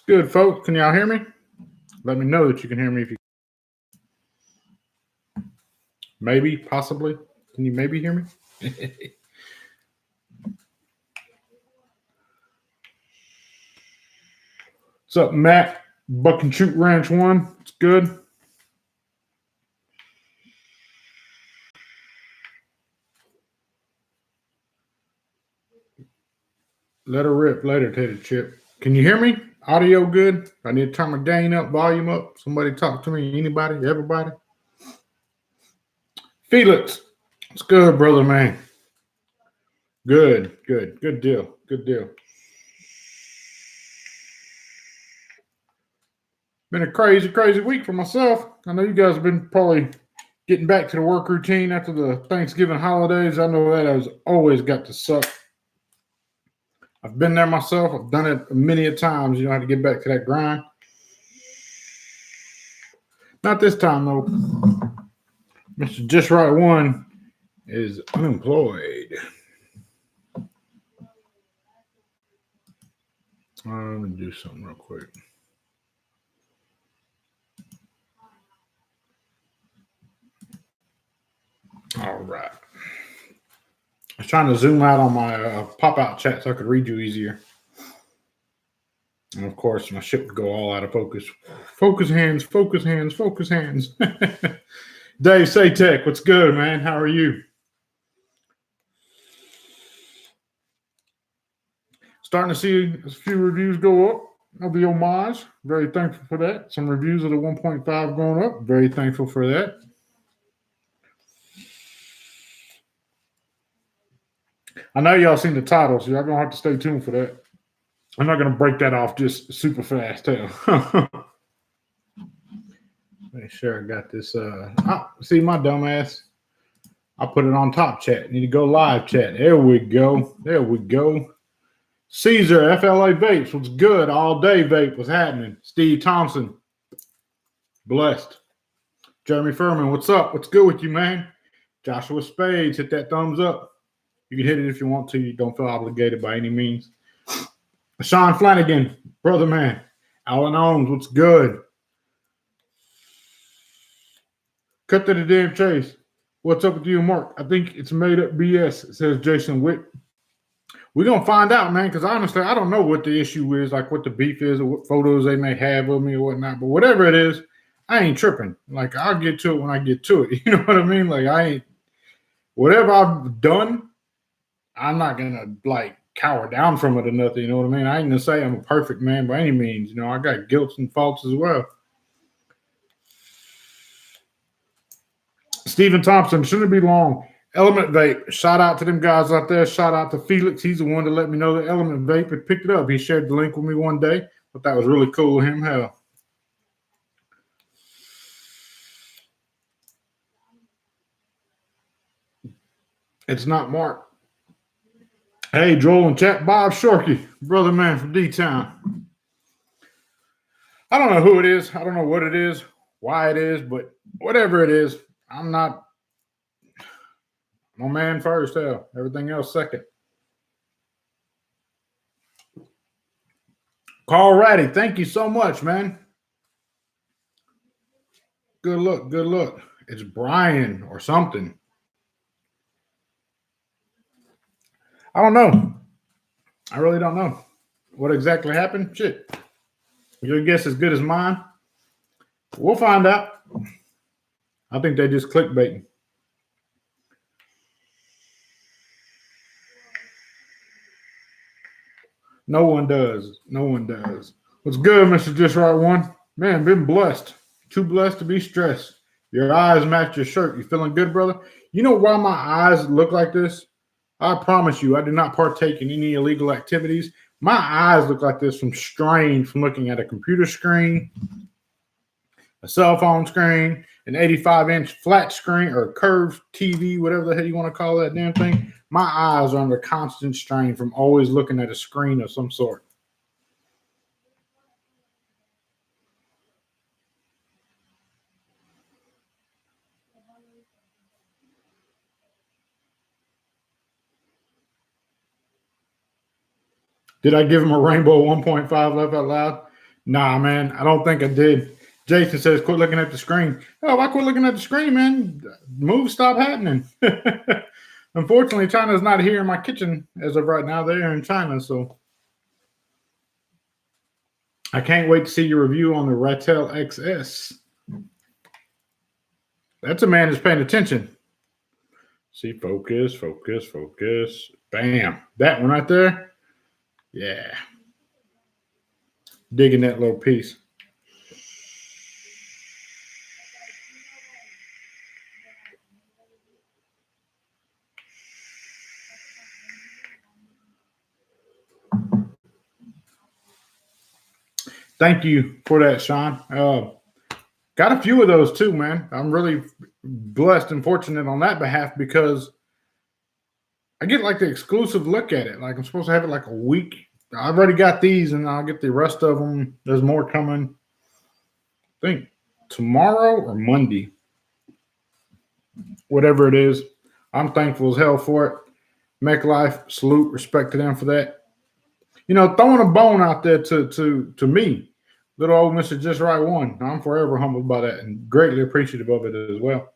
Good, folks. Can y'all hear me? Let me know that you can hear me. If you maybe, possibly, can you maybe hear me? What's up, Matt? Buck and Shoot Ranch 1. It's good. Let her rip later, Teddy Chip. Can you hear me? Audio good? I need to turn my gain up, volume up. Somebody talk to me. Anybody? Everybody? Felix. It's good, brother, man. Good deal. Good deal. Been a crazy week for myself. I know you guys have been probably getting back to the work routine after the Thanksgiving holidays. I know that has always got to suck. I've been there myself. I've done it many a times. You know how to get back to that grind. Not this time, though. Mr.JustRight 1 is unemployed. Let me do something real quick. All right. I was trying to zoom out on my pop-out chat so I could read you easier. And, of course, my shit would go all out of focus. Focus hands. Dave Satek, what's good, man? How are you? Starting to see a few reviews go up of the homage. Very thankful for that. Some reviews of the 1.5 going up. Very thankful for that. I know y'all seen the title, so y'all going to have to stay tuned for that. I'm not going to break that off just super fast. Make sure I got this. See my dumbass. I put it on top chat. Need to go live chat. There we go. Caesar, FLA Vapes. What's good? All day vape. What's happening? Steve Thompson. Blessed. Jeremy Furman. What's up? What's good with you, man? Joshua Spades. Hit that thumbs up. You can hit it if you want to. You don't feel obligated by any means. Sean Flanagan. Brother man. Alan Ohms. What's good? Cut to the damn chase. What's up with you, Mark? I think it's made up BS, says Jason Witt. We're going to find out, man, because honestly, I don't know what the issue is, like what the beef is or what photos they may have of me or whatnot. But whatever it is, I ain't tripping. Like, I'll get to it when I get to it. You know what I mean? Like, whatever I've done, I'm not going to, like, cower down from it or nothing. You know what I mean? I ain't going to say I'm a perfect man by any means. You know, I got guilt and faults as well. Stephen Thompson, shouldn't be long. Element Vape, shout out to them guys out there. Shout out to Felix. He's the one to let me know that Element Vape had picked it up. He shared the link with me one day. But that was really cool of him. Hell. It's not Mark. Hey, Joel and chat. Bob Shorkey, brother man from D-Town. I don't know who it is. I don't know what it is, why it is, but whatever it is, I'm a man first, hell. Everything else second. Carl Ratty, thank you so much, man. Good look. It's Brian or something. I don't know. I really don't know what exactly happened. Shit. Your guess is good as mine. We'll find out. I think they just clickbaiting. No one does. What's good, Mr. Just Right 1? Man, been blessed. Too blessed to be stressed. Your eyes match your shirt. You feeling good, brother? You know why my eyes look like this? I promise you, I do not partake in any illegal activities. My eyes look like this from strain from looking at a computer screen, a cell phone screen, an 85-inch flat screen or curved TV, whatever the hell you want to call that damn thing. My eyes are under constant strain from always looking at a screen of some sort. Did I give him a rainbow 1.5 laugh out loud? Nah, man, I don't think I did. Jason says, quit looking at the screen. Oh, why quit looking at the screen, man? Moves stop happening. Unfortunately, China's not here in my kitchen as of right now. They're in China, so I can't wait to see your review on the Ratel XS. That's a man that's paying attention. See, focus, focus, focus. Bam. That one right there. Yeah. Digging that little piece. Thank you for that, Sean. Got a few of those too, man. I'm really blessed and fortunate on that behalf because I get like the exclusive look at it. Like I'm supposed to have it like a week. I've already got these, and I'll get the rest of them. There's more coming. I think tomorrow or Monday, whatever it is. I'm thankful as hell for it. Make life, salute, respect to them for that. You know, throwing a bone out there to me, little old Mr. Just Right one. I'm forever humbled by that and greatly appreciative of it as well.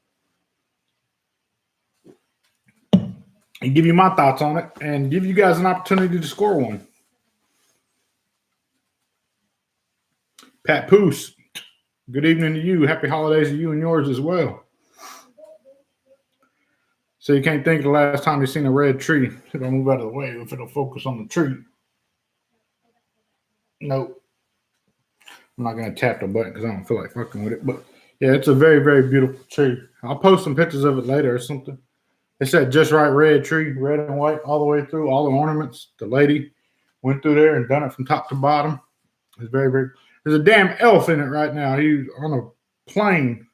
And give you my thoughts on it and give you guys an opportunity to score one. Pat Poose, good evening to you. Happy holidays to you and yours as well. So you can't think of the last time you've seen a red tree. If I move out of the way, if it'll focus on the tree. Nope. I'm not going to tap the button because I don't feel like fucking with it. But yeah, it's a very, very beautiful tree. I'll post some pictures of it later or something. It's that Just Right red tree, red and white, all the way through, all the ornaments. The lady went through there and done it from top to bottom. It's very, very. There's a damn elf in it right now. He's on a plane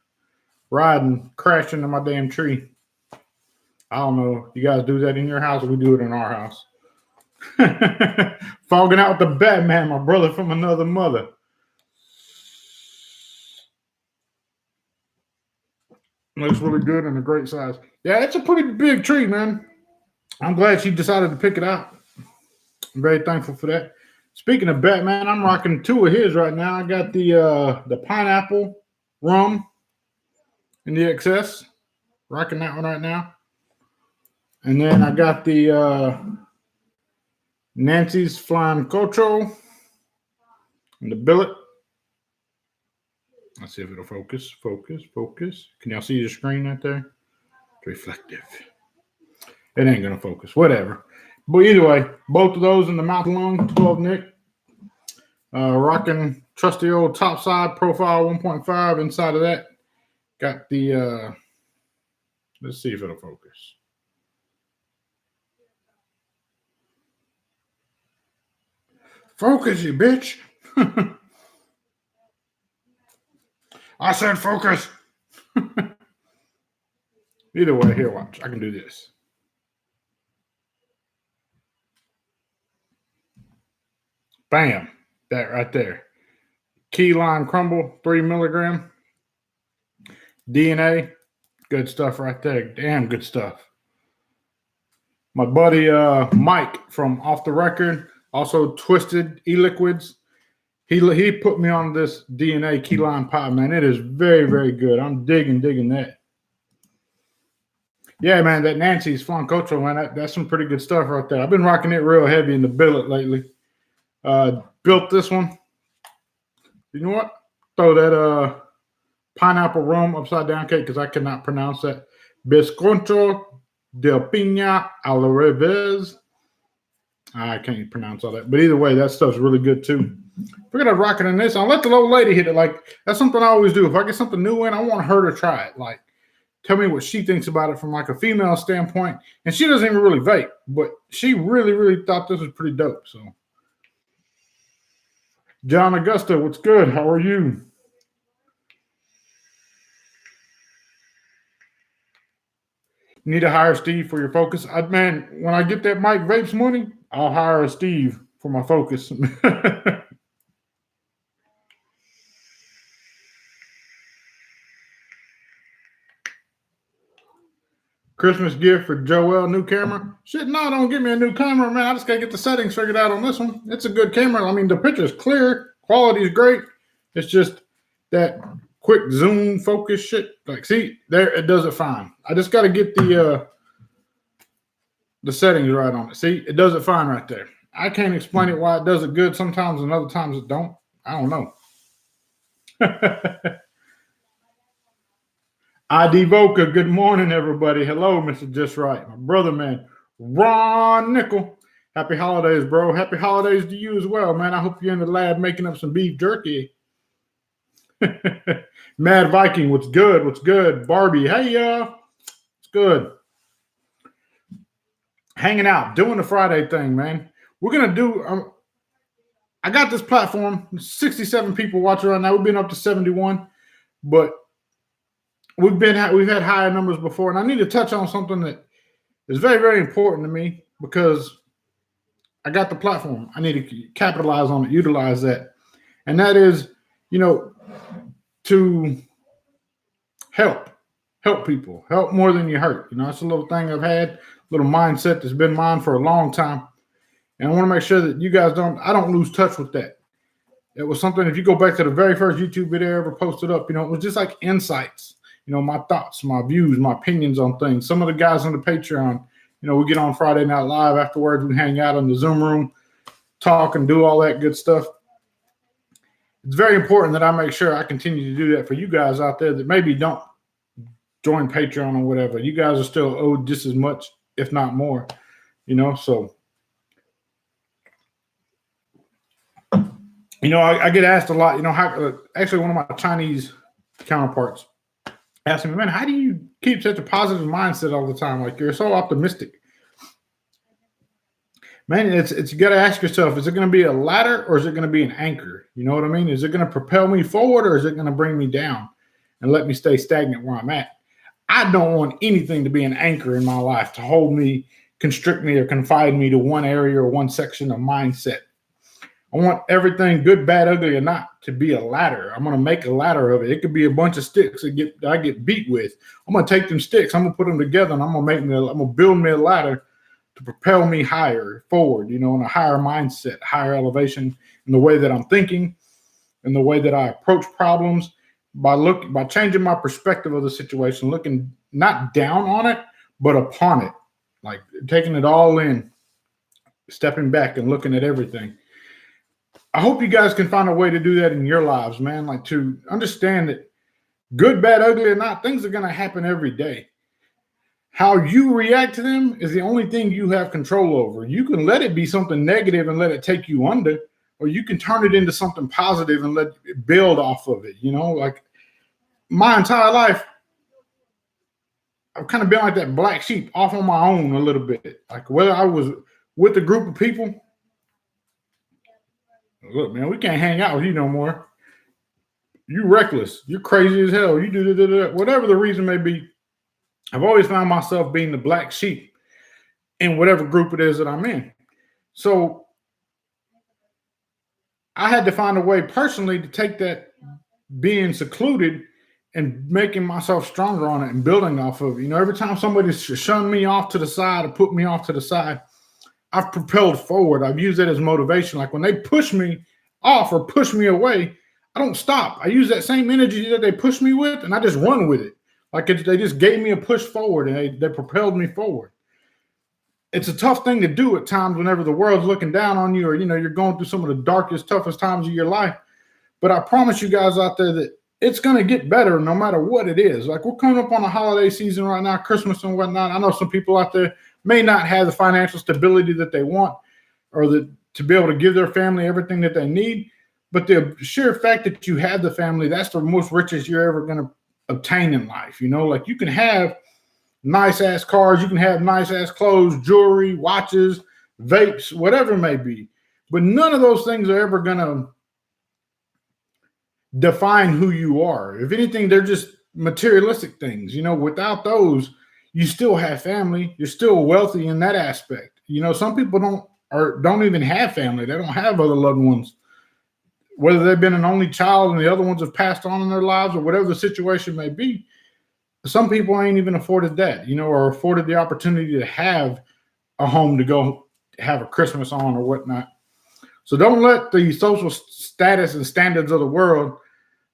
riding, crashing into my damn tree. I don't know. You guys do that in your house or we do it in our house? Fogging out with the Batman, my brother from another mother. Looks really good and a great size. Yeah, it's a pretty big tree, man. I'm glad she decided to pick it out. I'm very thankful for that. Speaking of Batman, I'm rocking two of his right now. I got the pineapple rum in the XS. Rocking that one right now. And then I got the Nancy's Flying Cocho and the billet. Let's see if it'll focus. Focus, focus. Can y'all see the screen right there? It's reflective. It ain't going to focus. Whatever. But either way, both of those in the mouth lung, 12 Nick. Rocking trusty old topside profile 1.5. Inside of that, got the, let's see if it'll focus. Focus, you bitch. I said focus. Either way, here, watch. I can do this. Bam. That right there. Key lime crumble, 3 milligram. DNA. Good stuff right there. Damn good stuff. My buddy Mike from Off the Record, also Twisted E-Liquids. He put me on this DNA key lime pie, man. It is very, very good. I'm digging that. Yeah, man, that Nancy's Flying Cocho, man, that's some pretty good stuff right there. I've been rocking it real heavy in the billet lately. Built this one. You know what? Throw that pineapple rum upside down cake because I cannot pronounce that. Bizcocho de piña al revés. I can't pronounce all that. But either way, that stuff's really good too. We're gonna rock it in this. I'll let the old lady hit it. Like that's something I always do. If I get something new in, I want her to try it. Like tell me what she thinks about it from like a female standpoint. And she doesn't even really vape, but she really, really thought this was pretty dope. So John Augusta, what's good? How are you? Need to hire Steve for your focus. Man, when I get that Mike Vapes money, I'll hire a Steve for my focus. Christmas gift for Joel, new camera. Shit, no, don't give me a new camera, man. I just gotta get the settings figured out on this one. It's a good camera. I mean, the picture is clear. Quality is great. It's just that quick zoom focus shit. Like, see, there it does it fine. I just got to get the settings right on it. See, it does it fine right there. I can't explain it why it does it good sometimes and other times it don't. I don't know. ID Voca, good morning, everybody. Hello, Mr. Just Right. My brother, man, Ron Nickel. Happy holidays, bro. Happy holidays to you as well, man. I hope you're in the lab making up some beef jerky. Mad Viking, what's good? What's good? Barbie, hey, it's good. Hanging out, doing the Friday thing, man. We're going to do, I got this platform, 67 people watching right now. We've been up to 71, but we've had higher numbers before, and I need to touch on something that is very, very important to me because I got the platform. I need to capitalize on it, utilize that, and that is, to help people, help more than you hurt. It's a little thing I've had, a little mindset that's been mine for a long time, and I want to make sure that you guys I don't lose touch with that. It was something. If you go back to the very first YouTube video I ever posted up, it was just like insights. My thoughts, my views, my opinions on things. Some of the guys on the Patreon, we get on Friday Night Live afterwards. We hang out in the Zoom room, talk and do all that good stuff. It's very important that I make sure I continue to do that for you guys out there that maybe don't join Patreon or whatever. You guys are still owed just as much, if not more, so. I get asked a lot, actually one of my Chinese counterparts asking me, man, how do you keep such a positive mindset all the time? Like, you're so optimistic. Man, it's you got to ask yourself, is it going to be a ladder or is it going to be an anchor? You know what I mean? Is it going to propel me forward or is it going to bring me down and let me stay stagnant where I'm at? I don't want anything to be an anchor in my life to hold me, constrict me, or confine me to one area or one section of mindset. I want everything, good, bad, ugly, or not, to be a ladder. I'm going to make a ladder of it. It could be a bunch of sticks that I get beat with. I'm going to take them sticks. I'm going to put them together, and I'm going to build me a ladder to propel me higher, forward, in a higher mindset, higher elevation in the way that I'm thinking, in the way that I approach problems, by changing my perspective of the situation, looking not down on it, but upon it, like taking it all in, stepping back and looking at everything. I hope you guys can find a way to do that in your lives, man. Like, to understand that good, bad, ugly or not, things are going to happen every day. How you react to them is the only thing you have control over. You can let it be something negative and let it take you under, or you can turn it into something positive and let it build off of it. Like my entire life, I've kind of been like that black sheep, off on my own a little bit. Like, whether I was with a group of people, look, man, we can't hang out with you no more. You're reckless. You're crazy as hell. You do whatever the reason may be. I've always found myself being the black sheep in whatever group it is that I'm in. So I had to find a way personally to take that being secluded and making myself stronger on it and building off of it. Every time somebody's shunned me off to the side or put me off to the side, I've propelled forward. I've used it as motivation. Like, when they push me off or push me away, I don't stop. I use that same energy that they push me with, and I just run with it. Like, they just gave me a push forward, and they propelled me forward. It's a tough thing to do at times whenever the world's looking down on you, or, you're going through some of the darkest, toughest times of your life. But I promise you guys out there that it's going to get better no matter what it is. Like, we're coming up on a holiday season right now, Christmas and whatnot. I know some people out there may not have the financial stability that they want, or to be able to give their family everything that they need. But the sheer fact that you have the family, that's the most richest you're ever going to obtain in life. Like, you can have nice ass cars, you can have nice ass clothes, jewelry, watches, vapes, whatever it may be. But none of those things are ever going to define who you are. If anything, they're just materialistic things. Without those, you still have family. You're still wealthy in that aspect. Some people don't even have family. They don't have other loved ones, whether they've been an only child and the other ones have passed on in their lives, or whatever the situation may be. Some people ain't even afforded that, or afforded the opportunity to have a home to go have a Christmas on or whatnot. So don't let the social status and standards of the world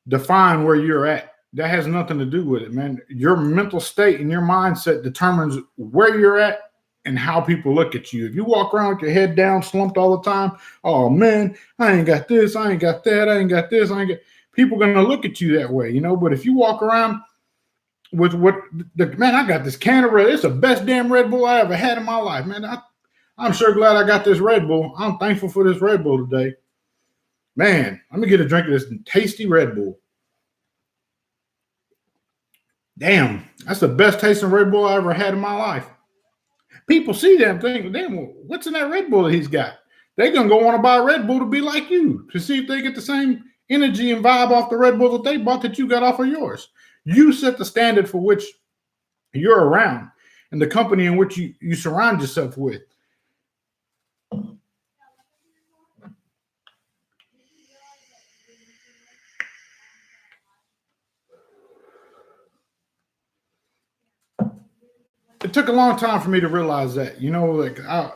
define where you're at. That has nothing to do with it, man. Your mental state and your mindset determines where you're at and how people look at you. If you walk around with your head down, slumped all the time, oh man, I ain't got this, I ain't got that, I ain't got this, I ain't got. People gonna look at you that way, you know. But if you walk around with man, I got this can of Red. It's the best damn Red Bull I ever had in my life, man. I'm sure glad I got this Red Bull. I'm thankful for this Red Bull today. Man, let me get a drink of this tasty Red Bull. Damn, that's the best tasting Red Bull I ever had in my life. People see that and think, damn, what's in that Red Bull that he's got? They're going to go want to buy a Red Bull to be like you, to see if they get the same energy and vibe off the Red Bull that they bought that you got off of yours. You set the standard for which you're around and the company in which you surround yourself with. It took a long time for me to realize that, you know, like I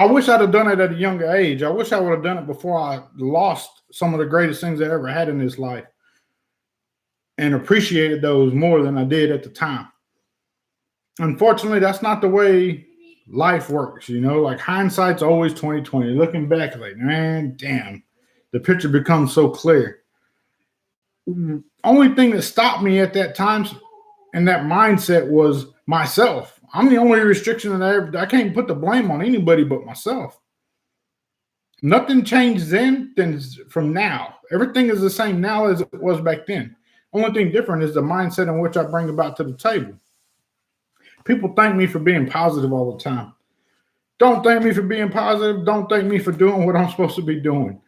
wish I'd have done it at a younger age. I wish I would have done it before I lost some of the greatest things I ever had in this life and appreciated those more than I did at the time. Unfortunately, that's not the way life works, you know, like hindsight's always 20/20. Looking back, like, man, damn, the picture becomes so clear. Only thing that stopped me at that time and that mindset was myself. I'm the only restriction that I can't put the blame on anybody but myself. Nothing changed then than from now. Everything is the same now as it was back then. Only thing different is the mindset in which I bring about to the table. People thank me for being positive all the time. Don't thank me for being positive. Don't thank me for doing what I'm supposed to be doing.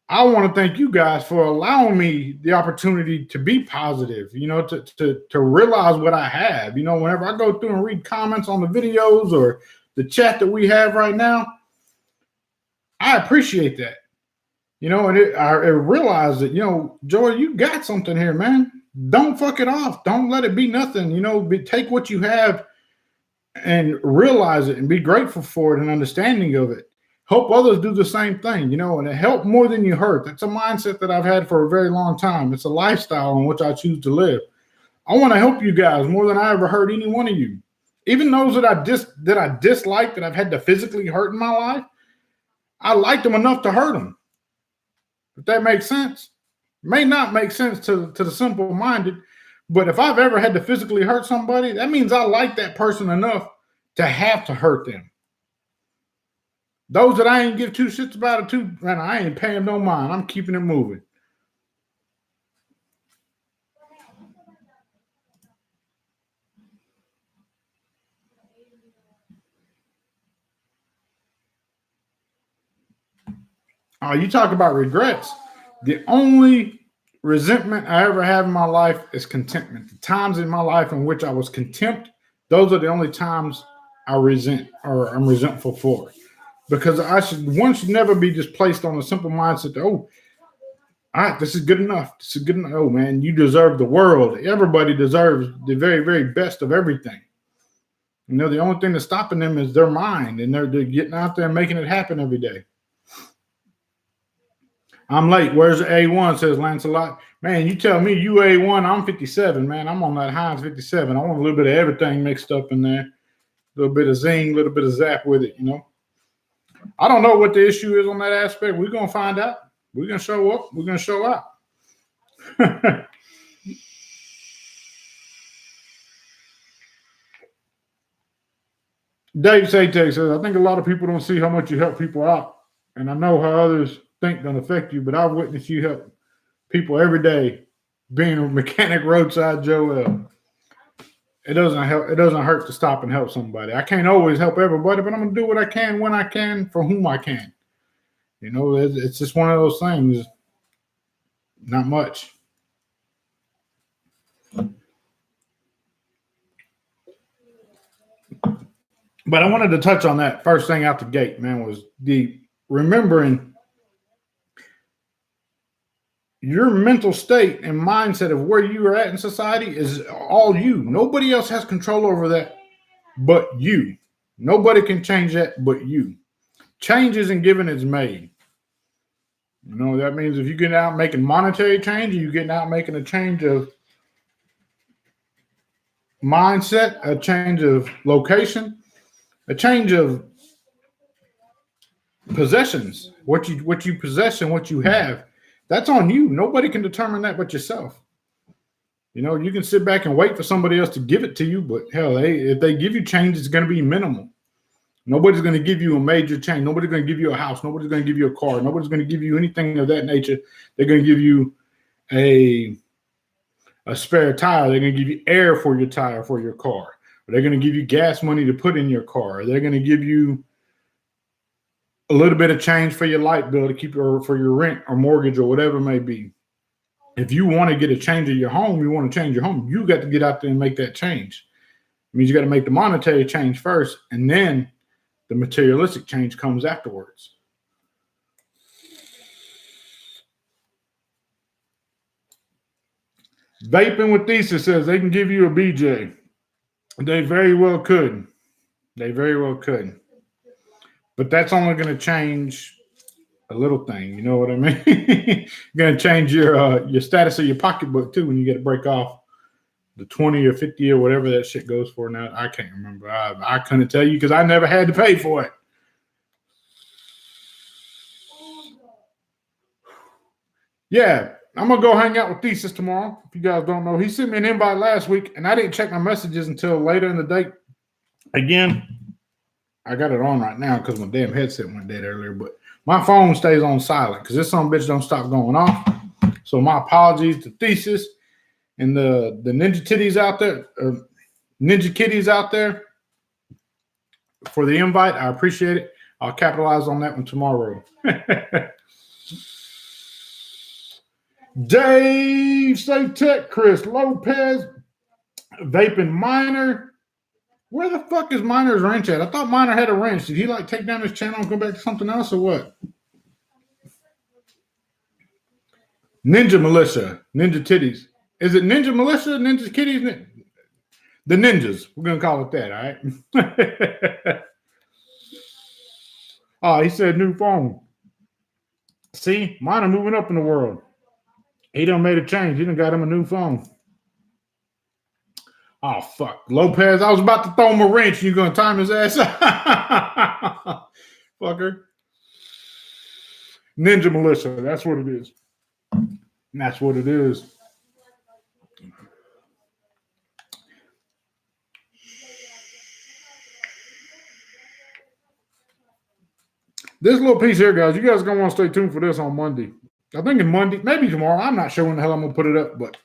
I want to thank you guys for allowing me the opportunity to be positive, you know, to realize what I have. You know, whenever I go through and read comments on the videos or the chat that we have right now, I appreciate that. You know, and I realize that, you know, Joy, you got something here, man. Don't fuck it off. Don't let it be nothing. You know, take what you have and realize it and be grateful for it and understanding of it. Help others do the same thing, you know, and help more than you hurt. That's a mindset that I've had for a very long time. It's a lifestyle in which I choose to live. I want to help you guys more than I ever hurt any one of you. Even those that I dislike, that I've had to physically hurt in my life, I like them enough to hurt them. If that makes sense. May not make sense to the simple-minded, but if I've ever had to physically hurt somebody, that means I like that person enough to have to hurt them. Those that I ain't give two shits about it too, man, I ain't paying no mind. I'm keeping it moving. You talk about regrets. The only resentment I ever have in my life is contentment. The times in my life in which I was contempt, those are the only times I resent or I'm resentful for. Because one should never be just placed on a simple mindset that, oh, all right, this is good enough. This is good enough. Oh, man, you deserve the world. Everybody deserves the very, very best of everything. You know, the only thing that's stopping them is their mind, and they're getting out there and making it happen every day. I'm late. Where's the A1, says Lancelot. Man, you tell me you A1, I'm 57, man. I'm on that Heinz 57. I want a little bit of everything mixed up in there. A little bit of zing, a little bit of zap with it, you know. I don't know what the issue is on that aspect. We're going to find out. We're going to show up. We're going to show out. Dave Saytag says, I think a lot of people don't see how much you help people out. And I know how others think don't affect you, but I've witnessed you help people every day being a mechanic roadside Joel. It doesn't help. It doesn't hurt to stop and help somebody. I can't always help everybody, but I'm going to do what I can when I can for whom I can. You know, it's just one of those things. Not much. But I wanted to touch on that first thing out the gate, man, was the remembering your mental state and mindset of where you are at in society is all you. Nobody else has control over that but you. Nobody can change that but you. change isn't given, it's made. You know, that means if you get out making monetary change, you getting out making a change of mindset, a change of location, a change of possessions, what you possess and what you have, that's on you. Nobody can determine that but yourself. You know, you can sit back and wait for somebody else to give it to you, but hell, if they give you change, it's going to be minimal. Nobody's going to give you a major change. Nobody's going to give you a house. Nobody's going to give you a car. Nobody's going to give you anything of that nature. They're going to give you a spare tire. They're going to give you air for your tire for your car. Or they're going to give you gas money to put in your car. They're going to give you a little bit of change for your light bill to keep for your rent or mortgage or whatever it may be. If you want to get a change of your home, you want to change your home, you got to get out there and make that change. It means you got to make the monetary change first, and then the materialistic change comes afterwards. Vaping with Thesis says they can give you a BJ. They very well could. They very well could. But that's only going to change a little thing. You know what I mean? You're going to change your status of your pocketbook too when you get to break off the 20 or 50 or whatever that shit goes for now. I can't remember. I couldn't tell you because I never had to pay for it. Yeah, I'm going to go hang out with Thesis tomorrow. If you guys don't know, he sent me an invite last week, and I didn't check my messages until later in the day. Again, I got it on right now because my damn headset went dead earlier, but my phone stays on silent because this son of a bitch don't stop going off. So my apologies to Thesis and the Ninja Titties out there, Ninja Kitties out there for the invite. I appreciate it. I'll capitalize on that one tomorrow. Dave, Safe Tech, Chris Lopez, Vaping Miner. Where the fuck is Miner's wrench at? I thought Miner had a wrench. Did he like take down his channel and go back to something else or what? Ninja Militia, Ninja Titties. Is it Ninja Militia, Ninja Kitties? The Ninjas. We're going to call it that, all right? Oh, he said new phone. See, Miner moving up in the world. He done made a change. He done got him a new phone. Oh, fuck. Lopez, I was about to throw him a wrench. You going to time his ass up? Fucker. Ninja Militia. That's what it is. And that's what it is. This little piece here, guys, you guys are going to want to stay tuned for this on Monday. I think it's Monday, maybe tomorrow. I'm not sure when the hell I'm going to put it up, but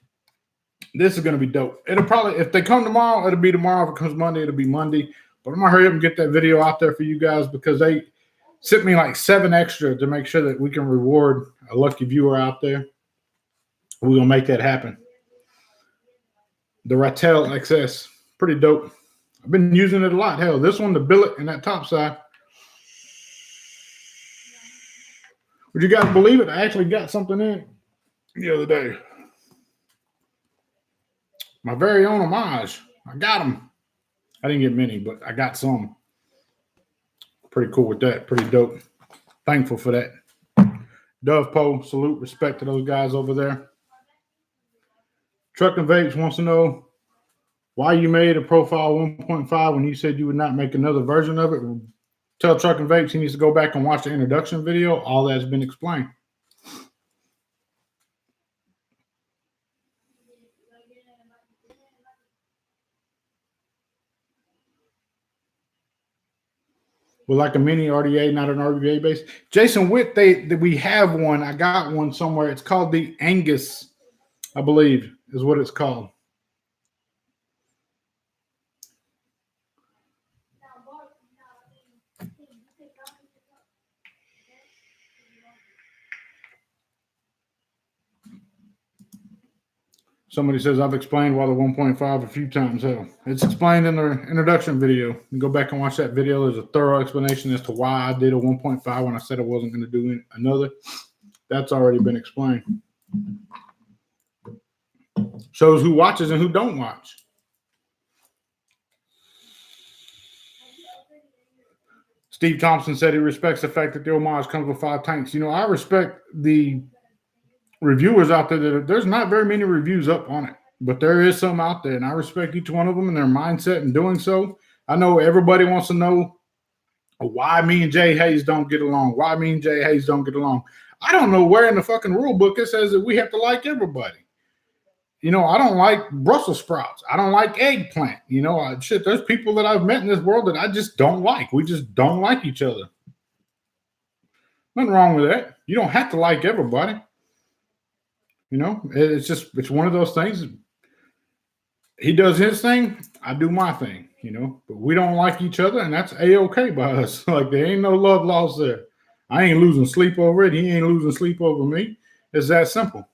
this is going to be dope. It'll probably, if they come tomorrow, it'll be tomorrow. If it comes Monday, it'll be Monday. But I'm going to hurry up and get that video out there for you guys because they sent me like 7 extra to make sure that we can reward a lucky viewer out there. We're going to make that happen. The Rattel XS, pretty dope. I've been using it a lot. Hell, this one, the billet and that top side. Would you guys believe it? I actually got something in the other day. My very own homage. I got them. I didn't get many, but I got some. Pretty cool with that. Pretty dope. Thankful for that. Dove Poe, salute, respect to those guys over there. Truckin' Vapes wants to know why you made a profile 1.5 when you said you would not make another version of it. Tell Truckin' Vapes he needs to go back and watch the introduction video. All that's been explained. Well, like a mini RDA, not an RDA base. Jason Witt, we have one. I got one somewhere. It's called the Angus, I believe, is what it's called. Somebody says, I've explained why the 1.5 a few times. Hell, it's explained in the introduction video. You can go back and watch that video. There's a thorough explanation as to why I did a 1.5 when I said I wasn't going to do another. That's already been explained. Shows who watches and who don't watch. Steve Thompson said he respects the fact that the homage comes with 5 tanks. I respect the reviewers out there that there's not very many reviews up on it, but there is some out there, and I respect each one of them and their mindset in doing so. I know everybody wants to know why me and Jay Hayes don't get along. Why me and Jay Hayes don't get along. I don't know where in the fucking rule book it says that we have to like everybody. I don't like Brussels sprouts. I don't like eggplant. There's people that I've met in this world that I just don't like. We just don't like each other. Nothing wrong with that. You don't have to like everybody. It's one of those things. He does his thing, I do my thing, but we don't like each other, and that's A-okay by us. Like, there ain't no love lost there. I ain't losing sleep over it. He ain't losing sleep over me. It's that simple.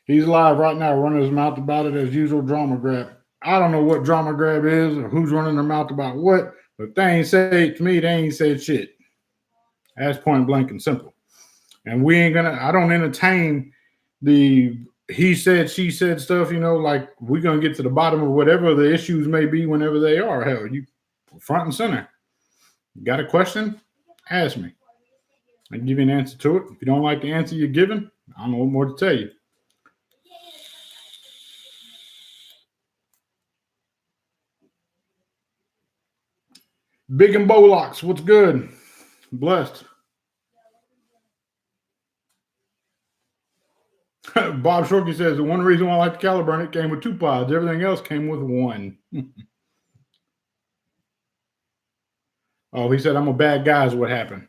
He's live right now, running his mouth about it as usual. Drama grab. I don't know what drama grab is or who's running their mouth about what, but if they ain't said it to me, they ain't said shit. That's point blank and simple. And I don't entertain the he said, she said stuff, like we're going to get to the bottom of whatever the issues may be whenever they are. Hell, you front and center. You got a question? Ask me. I can give you an answer to it. If you don't like the answer you're given, I don't know what more to tell you. Big and Bolocks, what's good? Blessed. Bob Shorkey says the one reason why I like the Caliburn, it came with 2 pods. Everything else came with 1. Oh, he said I'm a bad guy is what happened.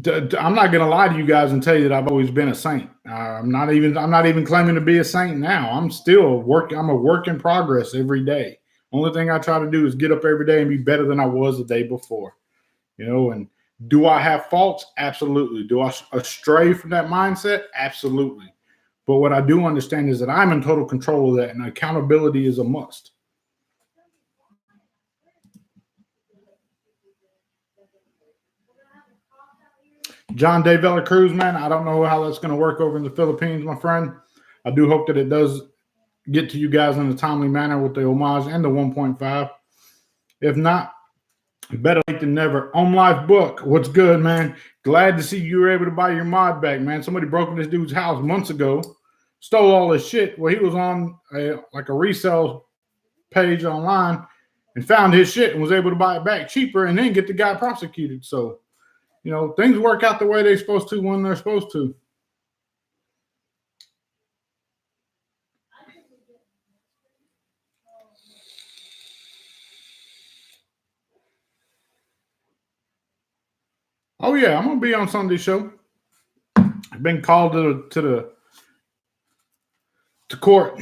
I'm not going to lie to you guys and tell you that I've always been a saint. I'm not even claiming to be a saint now. I'm still working. I'm a work in progress every day. Only thing I try to do is get up every day and be better than I was the day before. And do I have faults? Absolutely. Do I stray from that mindset? Absolutely. But what I do understand is that I'm in total control of that, and accountability is a must. John Day Vela Cruz, man, I don't know how that's going to work over in the Philippines, my friend. I do hope that it does get to you guys in a timely manner with the homage and the 1.5. If not, better late than never. On Life Book, what's good, man? Glad to see you were able to buy your mod back, man. Somebody broke in this dude's house months ago, stole all his shit. Well, he was on a resale page online and found his shit and was able to buy it back cheaper and then get the guy prosecuted. So, things work out the way they're supposed to when they're supposed to. Oh yeah, I'm gonna be on Sunday's show. I've been called to court.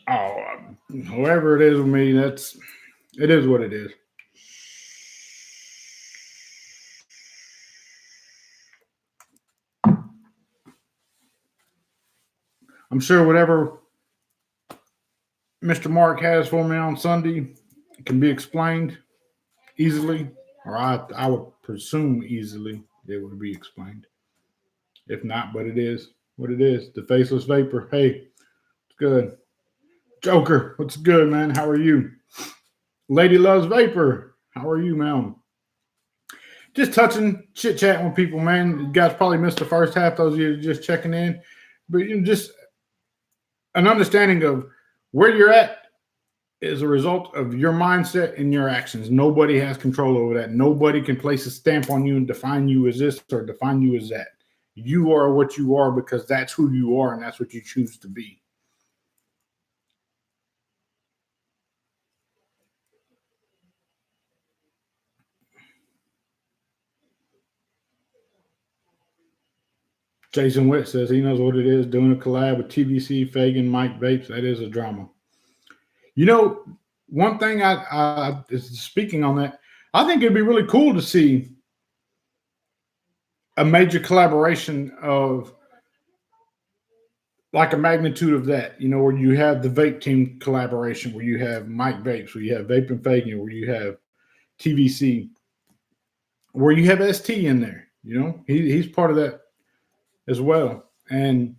Oh, whoever it is with me, it is what it is. I'm sure whatever Mr. Mark has for me on Sunday can be explained easily, or I would presume easily it would be explained. If not, but it is what it is. The faceless vapor. Hey, it's good. Joker, what's good, man? How are you? Lady Loves Vapor. How are you, man? Just touching, chit-chatting with people, man. You guys probably missed the first half, those of you just checking in. But just an understanding of where you're at is a result of your mindset and your actions. Nobody has control over that. Nobody can place a stamp on you and define you as this or define you as that. You are what you are because that's who you are and that's what you choose to be. Jason Witt says he knows what it is, doing a collab with TVC, Fagan, Mike Vapes. That is a drama. One thing I speaking on that, I think it'd be really cool to see a major collaboration of like a magnitude of that, where you have the vape team collaboration, where you have Mike Vapes, where you have Vape and Fagan, where you have TVC. where you have ST in there. You know, he's part of that as well, and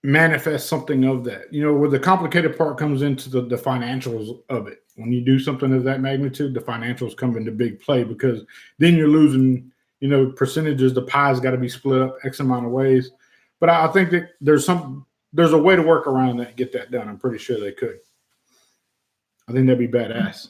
manifest something of that. You know, where the complicated part comes into the financials of it. When you do something of that magnitude, the financials come into big play because then you're losing, you know, percentages. The pie's got to be split up X amount of ways. But I think that there's a way to work around that and get that done. I'm pretty sure they could. I think that'd be badass.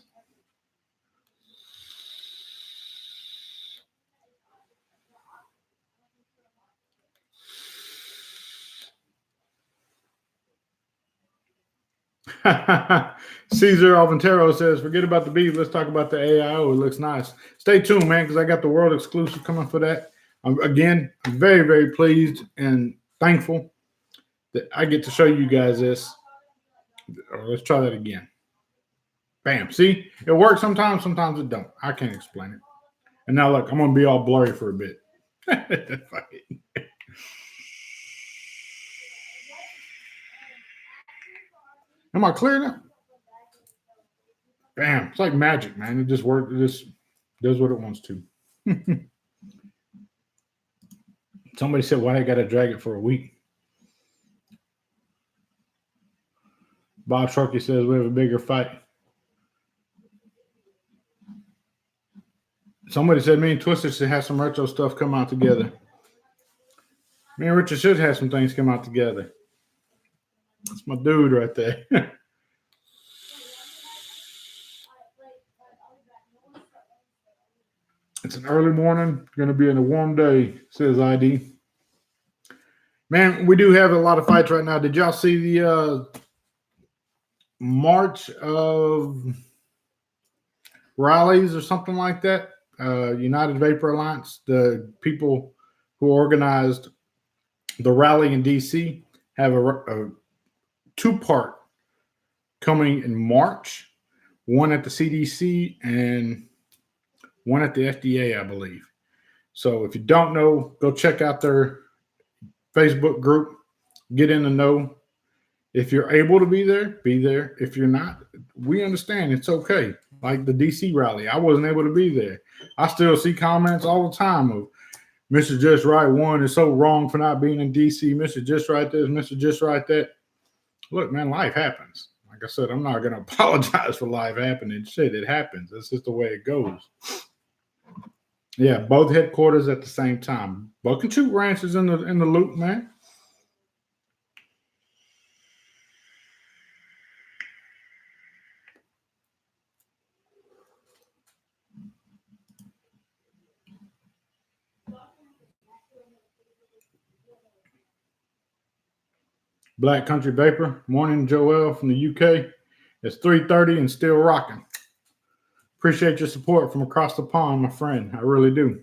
Caesar Alvantero says, forget about the beef. Let's talk about the AIO. It looks nice. Stay tuned, man, because I got the world exclusive coming for that. Again, I'm very, very pleased and thankful that I get to show you guys this. Let's try that again. Bam. See, it works sometimes, sometimes it don't. I can't explain it. And now look, I'm going to be all blurry for a bit. Fuck it. Am I clear now? Bam. It's like magic, man. It just works. It just does what it wants to. Somebody said, why I got to drag it for a week? Bob Sharkey says, we have a bigger fight. Somebody said, me and Twister should have some retro stuff come out together. Me and Richard should have some things come out together. That's my dude right there. It's an early morning. Going to be in a warm day, says ID. Man, we do have a lot of fights right now. Did y'all see the March of rallies or something like that? United Vapor Alliance, the people who organized the rally in DC, have a two-part coming in March, one at the CDC and one at the FDA, I believe. So if you don't know, go check out their Facebook group, get in the know. If you're able to be there, be there. If you're not, we understand. It's okay. Like the DC rally, I wasn't able to be there. I still see comments all the time of Mr. Just Right one is so wrong for not being in DC. Mr. Just Right this, Mr. Just Right that. Look, man, life happens. Like I said, I'm not going to apologize for life happening. Shit, it happens. That's just the way it goes. Yeah, both headquarters at the same time. Buck and Shoot Ranch is in the loop, man. Black Country Vapor. Morning, Joel from the UK. It's 3:30 and still rocking. Appreciate your support from across the pond, my friend. I really do.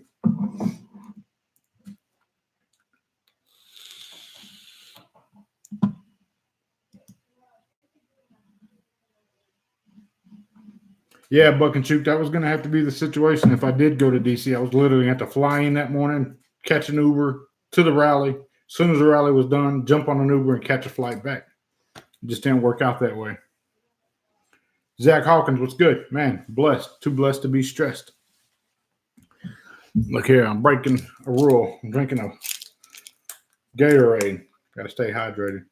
Yeah, Buck and Shoot, that was going to have to be the situation if I did go to DC. I was literally going to have to fly in that morning, catch an Uber to the rally. As soon as the rally was done, jump on an Uber and catch a flight back. It just didn't work out that way. Zach Hawkins, what's good? Man, blessed. Too blessed to be stressed. Look here, I'm breaking a rule. I'm drinking a Gatorade. Got to stay hydrated.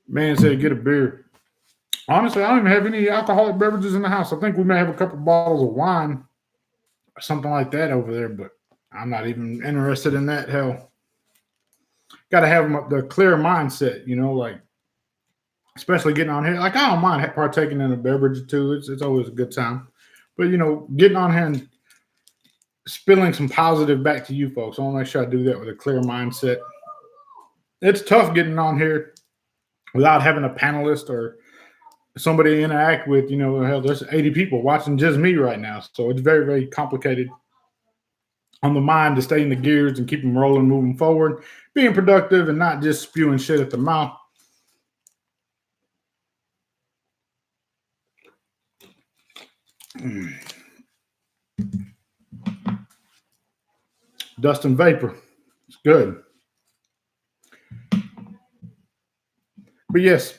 Man said get a beer. Honestly, I don't even have any alcoholic beverages in the house. I think we may have a couple bottles of wine or something like that over there, but I'm not even interested in that. Hell, got to have the clear mindset, you know, like especially getting on here. Like I don't mind partaking in a beverage or two. It's always a good time. But, you know, getting on here and spilling some positive back to you folks. I want to make sure I do that with a clear mindset. It's tough getting on here without having a panelist or somebody to interact with. You know, hell, there's 80 people watching just me right now. So it's very, very complicated on the mind to stay in the gears and keep them rolling, moving forward, being productive and not just spewing shit at the mouth. Dust and vapor. It's good. But yes,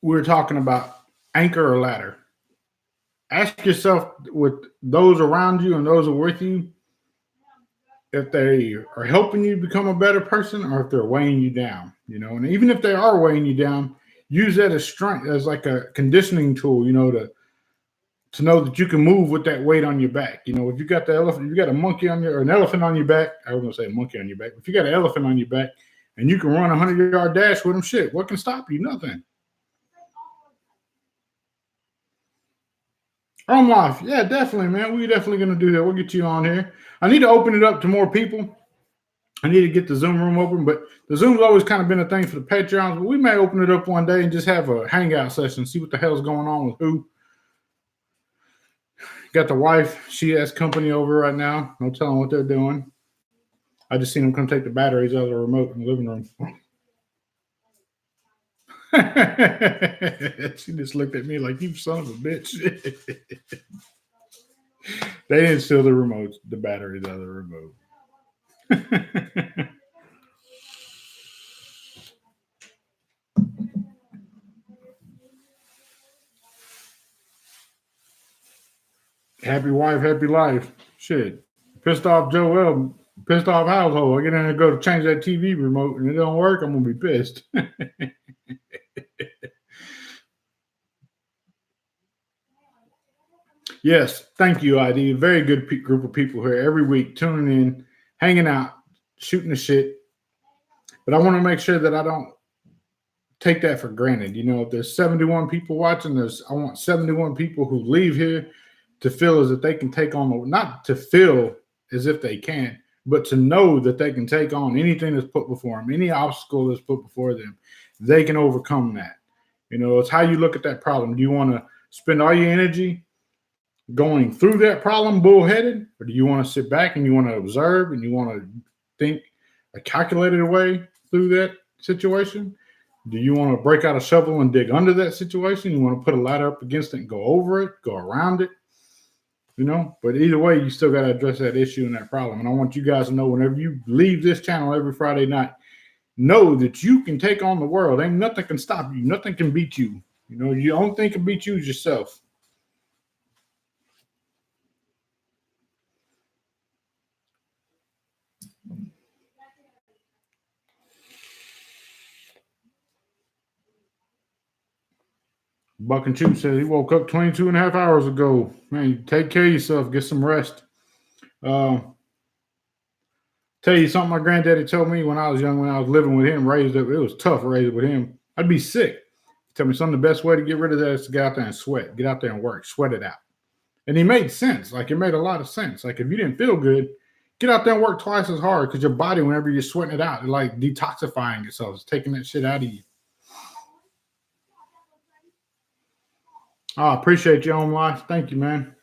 we were talking about anchor or ladder. Ask yourself with those around you and those who are with you if they are helping you become a better person or if they're weighing you down, and even if they are weighing you down, use that as strength, as like a conditioning tool, to know that you can move with that weight on your back. If you got the elephant, if you got a monkey on your, or an elephant on your back, I was going to say a monkey on your back. If you got an elephant on your back and you can run a 100-yard dash with them, shit, what can stop you? Nothing. On life. Yeah, definitely, man. We're definitely going to do that. We'll get you on here. I need to open it up to more people. I need to get the Zoom room open, but the Zoom's always kind of been a thing for the Patreons. But we may open it up one day and just have a hangout session, see what the hell's going on with who. Got the wife. She has company over right now. No telling what they're doing. I just seen them come take the batteries out of the remote in the living room. She just looked at me like, you son of a bitch. They didn't steal the remotes, the batteries out of the remote. Happy wife, happy life. Shit. Pissed off Joel, pissed off household. I get in there and go to change that TV remote and it don't work, I'm going to be pissed. Yes, thank you, ID. Very good group of people here every week tuning in, hanging out, shooting the shit. But I want to make sure that I don't take that for granted. If there's 71 people watching, I want 71 people who leave here to feel as if they can take on, not to feel as if they can, but to know that they can take on anything that's put before them, any obstacle that's put before them. They can overcome that. It's how you look at that problem. Do you want to spend all your energy going through that problem bullheaded, or do you want to sit back and you want to observe and you want to think a calculated way through that situation? Do you want to break out a shovel and dig under that situation? You want to put a ladder up against it and go over it, go around it? But either way, you still got to address that issue and that problem. And I want you guys to know, whenever you leave this channel every Friday night, know that you can take on the world. Ain't nothing can stop you. Nothing can beat you. You only thing can beat you is yourself. Buck and Chew says he woke up 22 and a half hours ago. Man, take care of yourself. Get some rest. Tell you something my granddaddy told me when I was young, when I was living with him, raised up. It was tough raising with him. I'd be sick. He told me, son, the best way to get rid of that is to get out there and sweat. Get out there and work. Sweat it out. And he made sense. Like, it made a lot of sense. Like, if you didn't feel good, get out there and work twice as hard, because your body, whenever you're sweating it out, it's like detoxifying yourself. It's taking that shit out of you. I appreciate you on life. Thank you, man.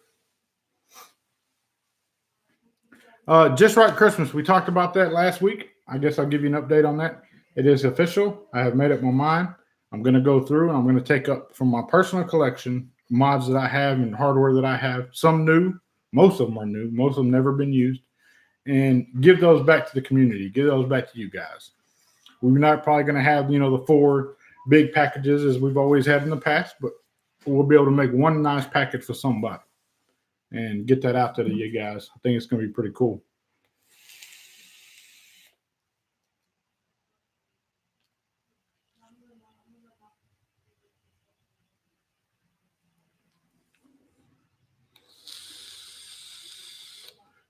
Just Right Christmas. We talked about that last week. I guess I'll give you an update on that. It is official. I have made up my mind. I'm going to go through and I'm going to take up from my personal collection mods that I have and hardware that I have. Some new. Most of them are new. Most of them never been used. And give those back to the community. Give those back to you guys. We're not probably going to have, the 4 big packages as we've always had in the past, but we'll be able to make one nice package for somebody and get that out there to you guys. I think it's going to be pretty cool.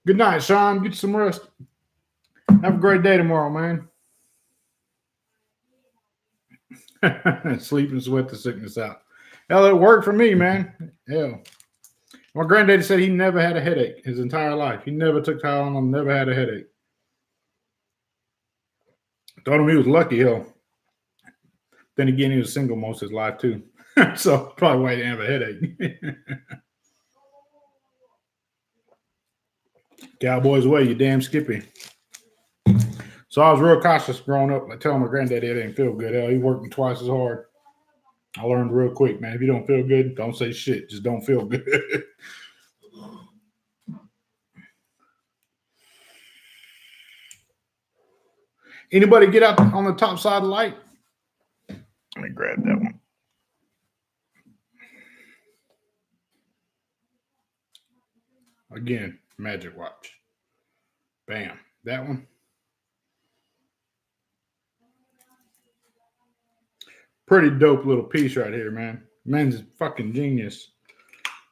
Good night, Sean. Get some rest. Have a great day tomorrow, man. Sleep and sweat the sickness out. Hell, it worked for me, man. Hell. My granddaddy said he never had a headache his entire life. He never took Tylenol, never had a headache. Told him he was lucky, hell. Then again, he was single most of his life, too. So probably why he didn't have a headache. Cowboys way, you damn Skippy. So I was real cautious growing up. I tell my granddaddy it didn't feel good. Hell, he worked twice as hard. I learned real quick, man. If you don't feel good, don't say shit. Just don't feel good. Anybody get out on the top side of the light? Let me grab that one. Again, magic watch. Bam. That one. Pretty dope little piece right here, man. Man's fucking genius.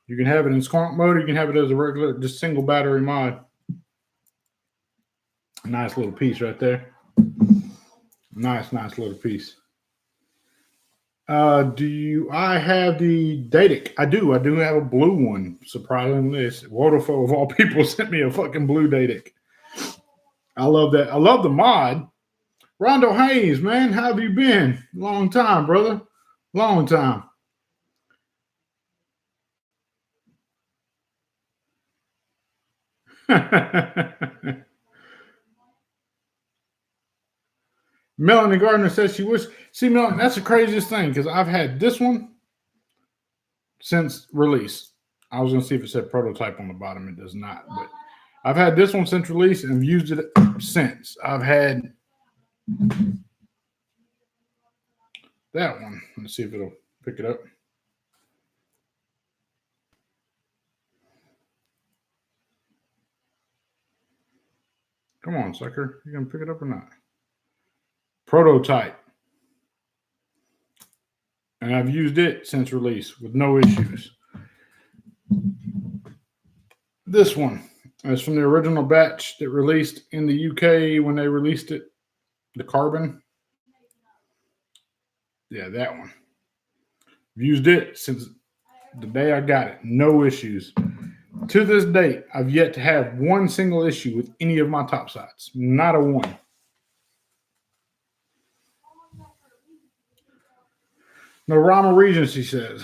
You can have it in squonk mode. You can have it as a regular, just single battery mod. Nice little piece right there. Nice little piece. I have the Datic? I do have a blue one. Surprisingly, Waterfall of all people sent me a fucking blue Datic. I love that. I love the mod. Rondo Hayes, man, how have you been? Long time, brother. Long time. Melanie Gardner says she wished. See, Melanie, that's the craziest thing because I've had this one since release. I was going to see if it said prototype on the bottom. It does not. But I've had this one since release and used it since. I've had that one. Let's see if it'll pick it up. Come on, sucker. You going to pick it up or not? Prototype. And I've used it since release with no issues. This one is from the original batch that released in the UK when they released it. The carbon. Yeah, that one. I've used it since the day I got it. No issues. To this date, I've yet to have one single issue with any of my top sides. Not a one. No Rama Regency says,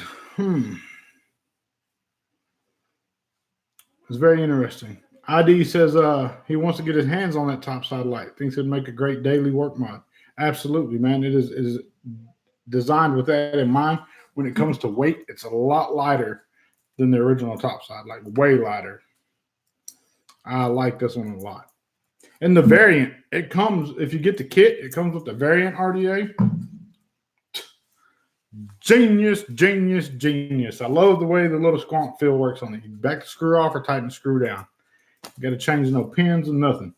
It's very interesting. ID says he wants to get his hands on that topside light. Thinks it'd make a great daily work mod. Absolutely, man. It is designed with that in mind. When it comes to weight, it's a lot lighter than the original topside, like way lighter. I like this one a lot. And the variant, it comes, if you get the kit, it comes with the variant RDA. Genius. I love the way the little squonk fill works on it. You back the screw off or tighten the screw down. You got to change no pins and nothing.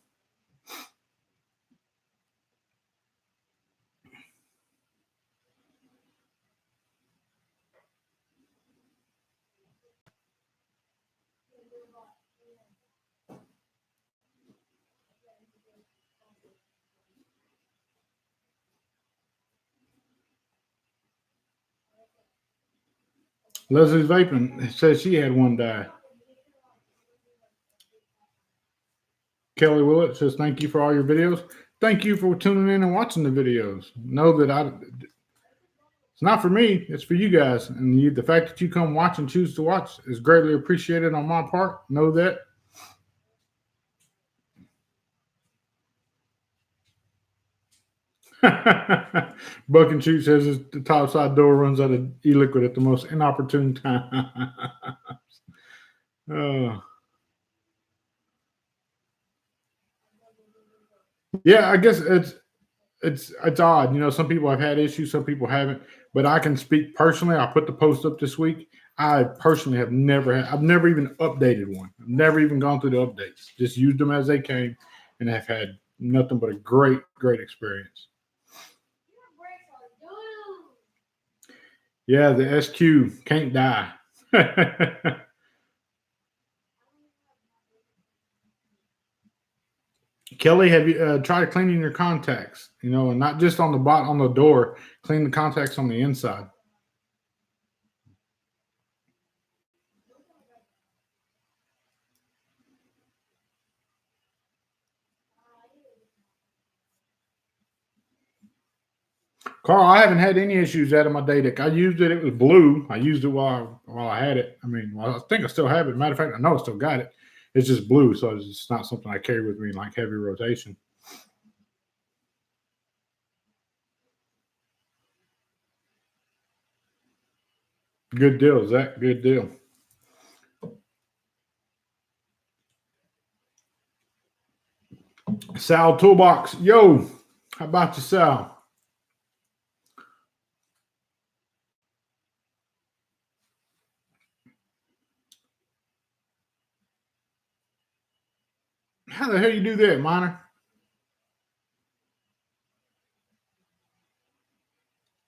Leslie's Vaping says she had one die. Kelly Willett says, thank you for all your videos. Thank you for tuning in and watching the videos. Know that it's not for me, it's for you guys. And the fact that you come watch and choose to watch is greatly appreciated on my part. Know that. Buck and Shoot says the top side door runs out of e-liquid at the most inopportune times. Yeah, I guess it's odd. You know, some people have had issues, some people haven't. But I can speak personally. I put the post up this week. I personally have I've never even updated one. I've never even gone through the updates. Just used them as they came and have had nothing but a great experience. Yeah, the SQ can't die. Kelly, have you tried cleaning your contacts? You know, and not just on the door. Clean the contacts on the inside. Carl, I haven't had any issues out of my Datic. I used it. It was blue. I used it while I had it. I mean, I think I still have it. Matter of fact, I know I still got it. It's just blue, so it's not something I carry with me in like heavy rotation. Good deal, Zach. Good deal. Sal Toolbox. Yo, How about yourself? How the hell you do that, Minor?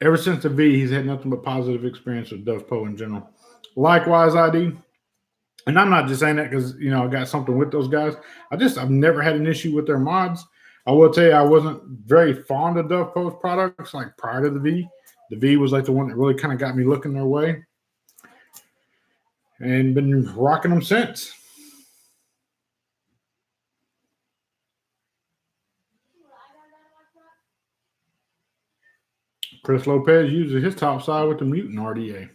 Ever since the V, he's had nothing but positive experience with Duff Poe in general. Likewise, ID. And I'm not just saying that because I got something with those guys. I've never had an issue with their mods. I will tell you, I wasn't very fond of Duff Poe's products like prior to the V. The V was like the one that really kind of got me looking their way, and been rocking them since. Chris Lopez uses his top side with the mutant RDA.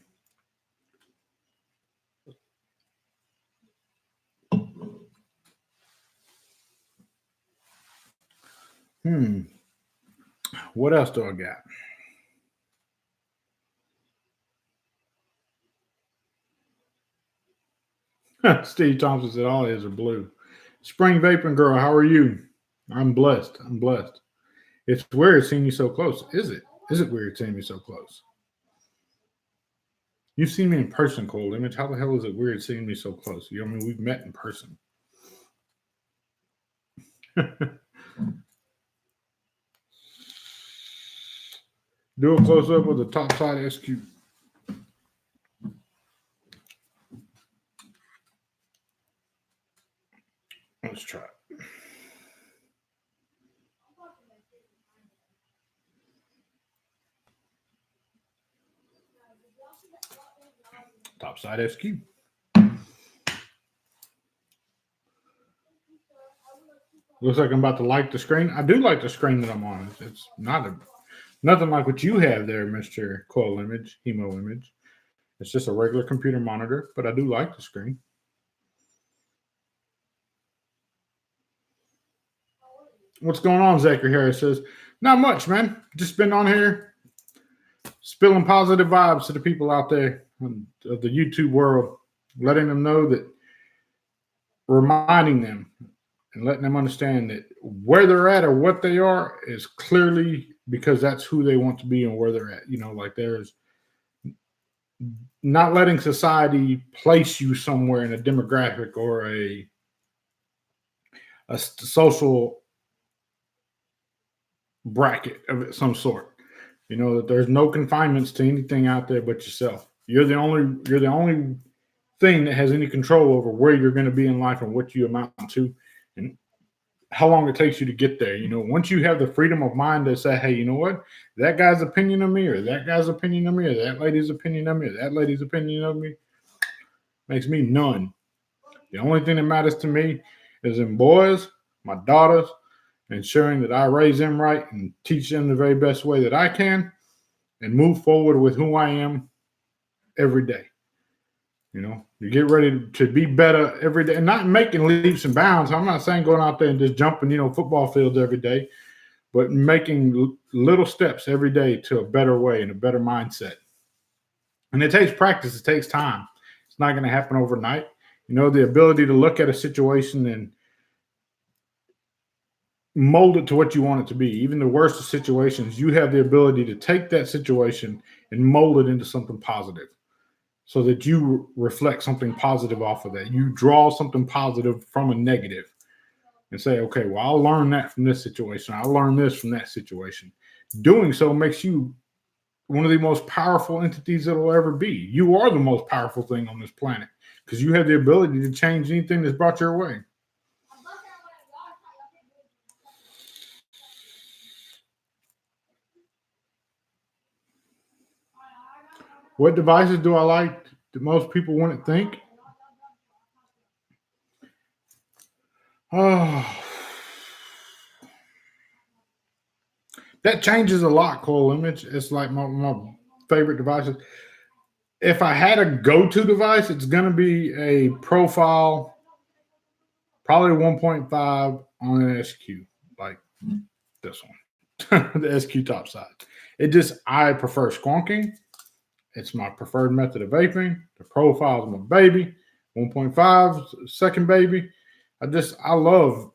What else do I got? Steve Thompson said all his are blue. Spring Vaping Girl, how are you? I'm blessed. It's weird seeing you so close. Is it? Is it weird seeing me so close? You've seen me in person, Cold Image. How the hell is it weird seeing me so close? We've met in person. Do a close up with the top side SQ. Let's try it. Top side SQ. Looks like I'm about to like the screen. I do like the screen that I'm on. It's nothing like what you have there, Mr. Coil Image, Hemo Image. It's just a regular computer monitor, but I do like the screen. What's going on, Zachary Harris says, not much, man. Just been on here spilling positive vibes to the people out there of the YouTube world, letting them know that, reminding them and letting them understand that where they're at or what they are is clearly because that's who they want to be and where they're at. Like there's not letting society place you somewhere in a demographic or a social bracket of some sort. That there's no confinements to anything out there but yourself. You're the only thing that has any control over where you're going to be in life and what you amount to and how long it takes you to get there. Once you have the freedom of mind to say, hey, you know what, that guy's opinion of me or that guy's opinion of me or that lady's opinion of me or that lady's opinion of me makes me none. The only thing that matters to me is them boys, my daughters, ensuring that I raise them right and teach them the very best way that I can and move forward with who I am every day. You get ready to be better every day and not making leaps and bounds. I'm not saying going out there and just jumping, football fields every day, but making little steps every day to a better way and a better mindset. And it takes practice. It takes time. It's not going to happen overnight. The ability to look at a situation and mold it to what you want it to be. Even the worst of situations, you have the ability to take that situation and mold it into something positive so that you reflect something positive off of that. You draw something positive from a negative and say, okay, well, I'll learn that from this situation. I'll learn this from that situation. Doing so makes you one of the most powerful entities that will ever be. You are the most powerful thing on this planet because you have the ability to change anything that's brought your way. What devices do I like that most people wouldn't think? Oh, that changes a lot, Coil Image. It's like my favorite devices. If I had a go-to device, it's going to be a profile, probably 1.5 on an SQ, like this one, the SQ top side. I prefer squonking. It's my preferred method of vaping. The profile is my baby. 1.5, second baby. I love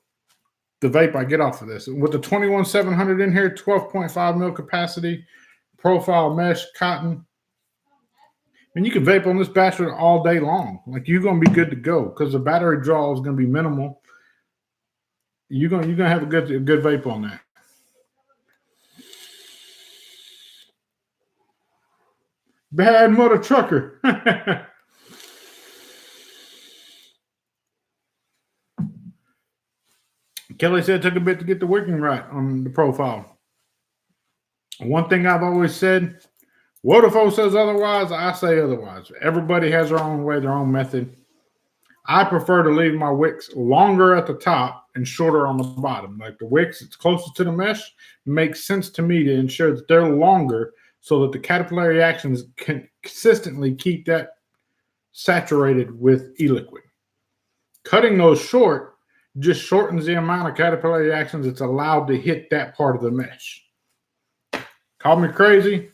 the vape I get off of this. With the 21700 in here, 12.5 mil capacity, profile mesh, cotton. And you can vape on this bastard all day long. Like, you're gonna be good to go because the battery draw is gonna be minimal. You're gonna have a good vape on that. Bad mother trucker. Kelly said it took a bit to get the working right on the profile. One thing I've always said, Wodafone says otherwise, I say otherwise. Everybody has their own way, their own method. I prefer to leave my wicks longer at the top and shorter on the bottom. Like the wicks, it's closest to the mesh. Makes sense to me to ensure that they're longer so that the capillary actions can consistently keep that saturated with e-liquid. Cutting those short just shortens the amount of capillary actions that's allowed to hit that part of the mesh. Call me crazy.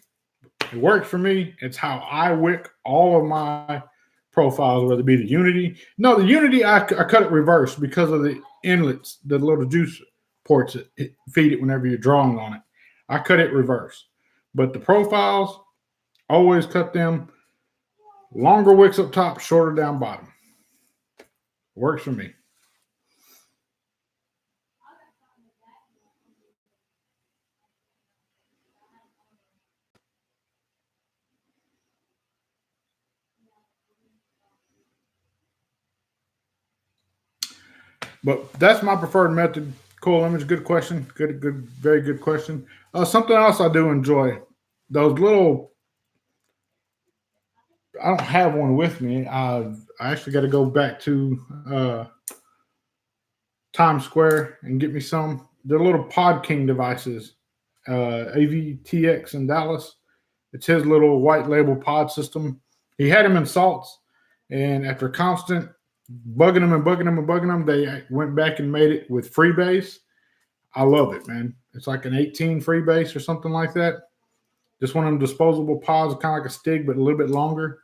It works for me. It's how I wick all of my profiles, whether it be the Unity. No, the Unity, I cut it reverse because of the inlets, the little juice ports that feed it whenever you're drawing on it. I cut it reverse. But the profiles, always cut them longer wicks up top, shorter down bottom. Works for me. But that's my preferred method. Cool image, good question. Good, very good question. Something else I do enjoy, those little, I don't have one with me. I actually got to go back to Times Square and get me some. They're little Pod King devices. AVTX in Dallas. It's his little white label pod system. He had them in salts, and after constant bugging them, they went back and made it with freebase. I love it, man. It's like an 18 freebase or something like that. Just one of them disposable pods, kind of like a Stig, but a little bit longer.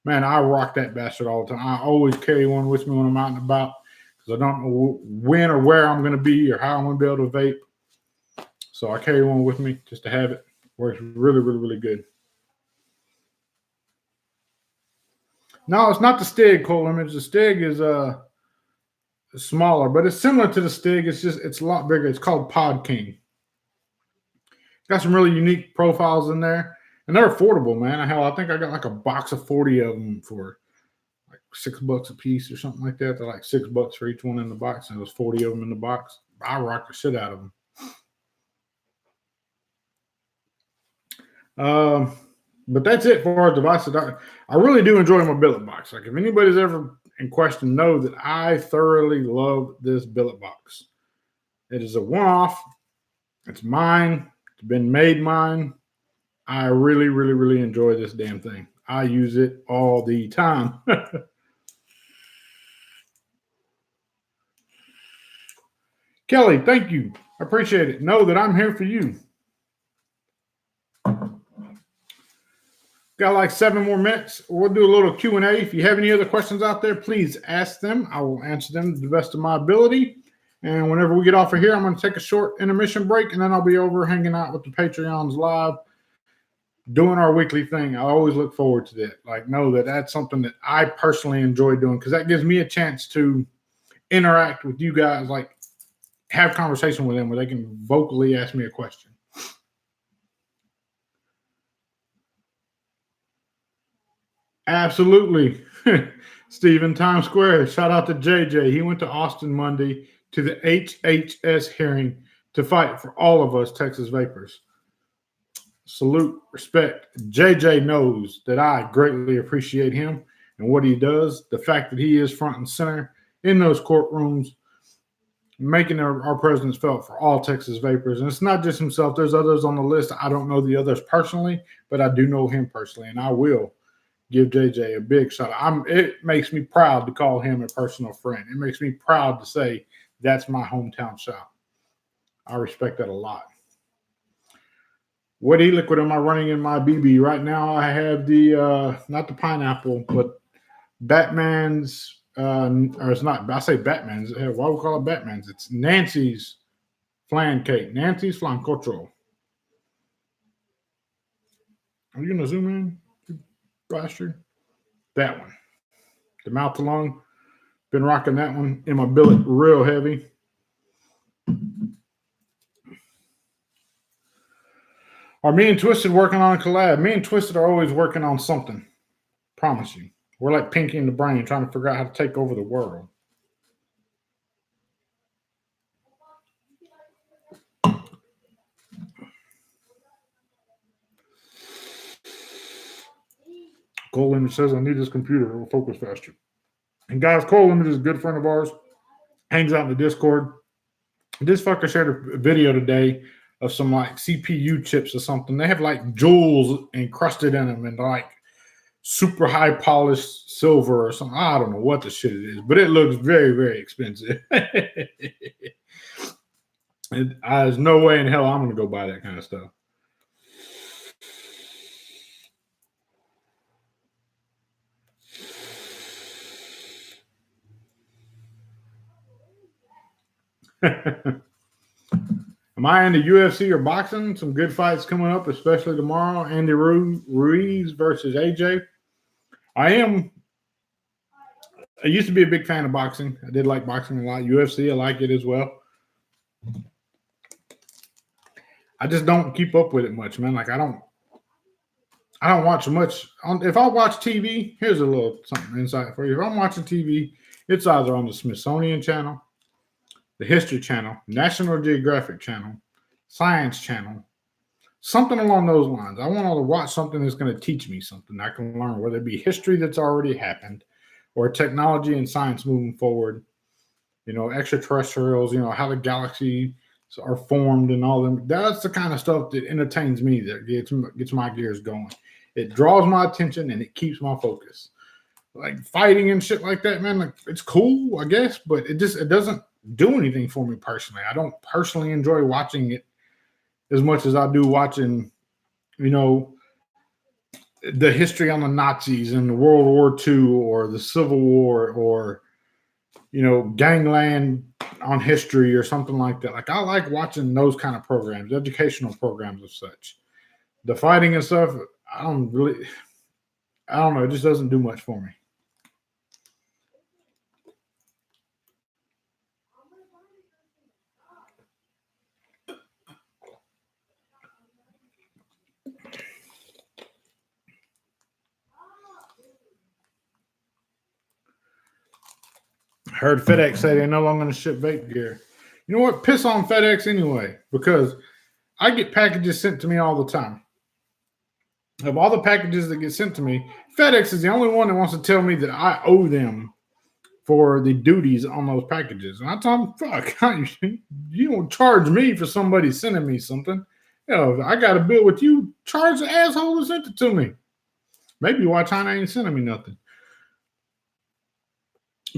Man, I rock that bastard all the time. I always carry one with me when I'm out and about because I don't know when or where I'm going to be or how I'm going to be able to vape. So I carry one with me just to have it. Works really, really, really good. No, it's not the Stig, Cool Image. The Stig is smaller, but it's similar to the Stig. It's a lot bigger. It's called Pod King. Got some really unique profiles in there, and they're affordable, man. Hell, I think I got like a box of 40 of them for like $6 a piece or something like that. They're like $6 for each one in the box, and there's 40 of them in the box. I rock the shit out of them. But that's it for our devices. I really do enjoy my billet box. Like, if anybody's ever in question, know that I thoroughly love this billet box. It is a one-off. It's mine. It's been made mine. I really, really, really enjoy this damn thing. I use it all the time. Kelly, thank you. I appreciate it. Know that I'm here for you. Got like 7 more minutes. We'll do a little Q&A. If you have any other questions out there, please ask them. I will answer them to the best of my ability. And whenever we get off of here, I'm going to take a short intermission break, and then I'll be over hanging out with the Patreons live, doing our weekly thing. I always look forward to that. Like, know that that's something that I personally enjoy doing because that gives me a chance to interact with you guys, like have conversation with them where they can vocally ask me a question. Absolutely. Stephen, Times Square. Shout out to JJ. He went to Austin Monday to the HHS hearing to fight for all of us Texas vapors. Salute, respect. JJ knows that I greatly appreciate him and what he does. The fact that he is front and center in those courtrooms, making our presence felt for all Texas vapors. And it's not just himself. There's others on the list. I don't know the others personally, but I do know him personally, and I will give JJ a big shout out. It makes me proud to call him a personal friend. It makes me proud to say that's my hometown shop. I respect that a lot. What e-liquid am I running in my BB? Right now I have the, not the pineapple, but Batman's or it's not. I say Batman's. Why would we call it Batman's? It's Nancy's flan cake. Nancy's flan cocho. Are you gonna zoom in, bastard? That one. The mouth to lung. Been rocking that one in my billet real heavy. Are me and Twisted working on a collab? Me and Twisted are always working on something. Promise you. We're like Pinky and the Brain trying to figure out how to take over the world. Cole Limit says, I need this computer. It will focus faster. And guys, Cole Limit is a good friend of ours. Hangs out in the Discord. This fucker shared a video today of some like CPU chips or something. They have like jewels encrusted in them and like super high polished silver or something. I don't know what the shit it is, but it looks very, very expensive. There's no way in hell I'm going to go buy that kind of stuff. Am I into UFC or boxing? Some good fights coming up, especially tomorrow. Andy Ruiz versus AJ. I used to be a big fan of boxing. I did like boxing a lot. UFC, I like it as well. I just don't keep up with it much, man. Like I don't watch much. If I watch TV, here's a little something insight for you. If I'm watching TV, it's either on the Smithsonian Channel, the History Channel, National Geographic Channel, Science Channel, something along those lines. I want to watch something that's going to teach me something I can learn, whether it be history that's already happened or technology and science moving forward, extraterrestrials, how the galaxy are formed and all them. That's the kind of stuff that entertains me, that gets my gears going. It draws my attention and it keeps my focus. Like fighting and shit like that, man, like it's cool, I guess, but it doesn't do anything for me personally. I don't personally enjoy watching it as much as I do watching, the history on the Nazis and the World War II or the Civil War or, Gangland on history or something like that. Like I like watching those kind of programs, educational programs of such. The fighting and stuff, I don't know. It just doesn't do much for me. Heard FedEx say they're no longer going to ship vape gear. You know what? Piss on FedEx anyway, because I get packages sent to me all the time. Of all the packages that get sent to me, FedEx is the only one that wants to tell me that I owe them for the duties on those packages. And I tell them, fuck, you don't charge me for somebody sending me something. I got a bill with you. Charge the asshole who sent it to me. Maybe why China ain't sending me nothing.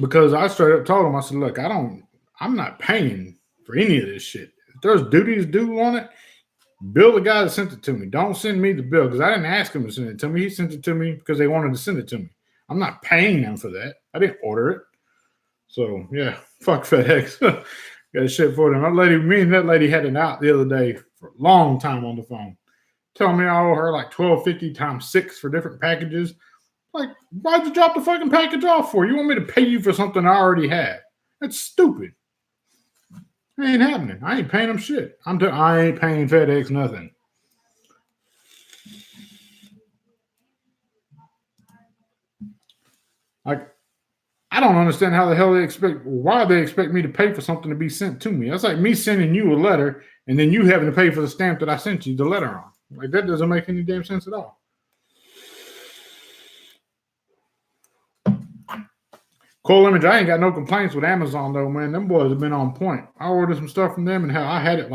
Because I straight up told him, I said, look, I'm not paying for any of this shit. If there's duties due on it, bill the guy that sent it to me. Don't send me the bill, because I didn't ask him to send it to me. He sent it to me because they wanted to send it to me. I'm not paying them for that. I didn't order it. So, yeah, fuck FedEx. Got shit for them. Me and that lady had it out the other day for a long time on the phone. Telling me I owe her like $12.50 times 6 for different packages. Like, why'd you drop the fucking package off for? You want me to pay you for something I already have? That's stupid. It ain't happening. I ain't paying them shit. I ain't paying FedEx nothing. Like, I don't understand how the hell why they expect me to pay for something to be sent to me. That's like me sending you a letter and then you having to pay for the stamp that I sent you the letter on. Like, that doesn't make any damn sense at all. Cole Image, I ain't got no complaints with Amazon though, man. Them boys have been on point. I ordered some stuff from them and hell, I had it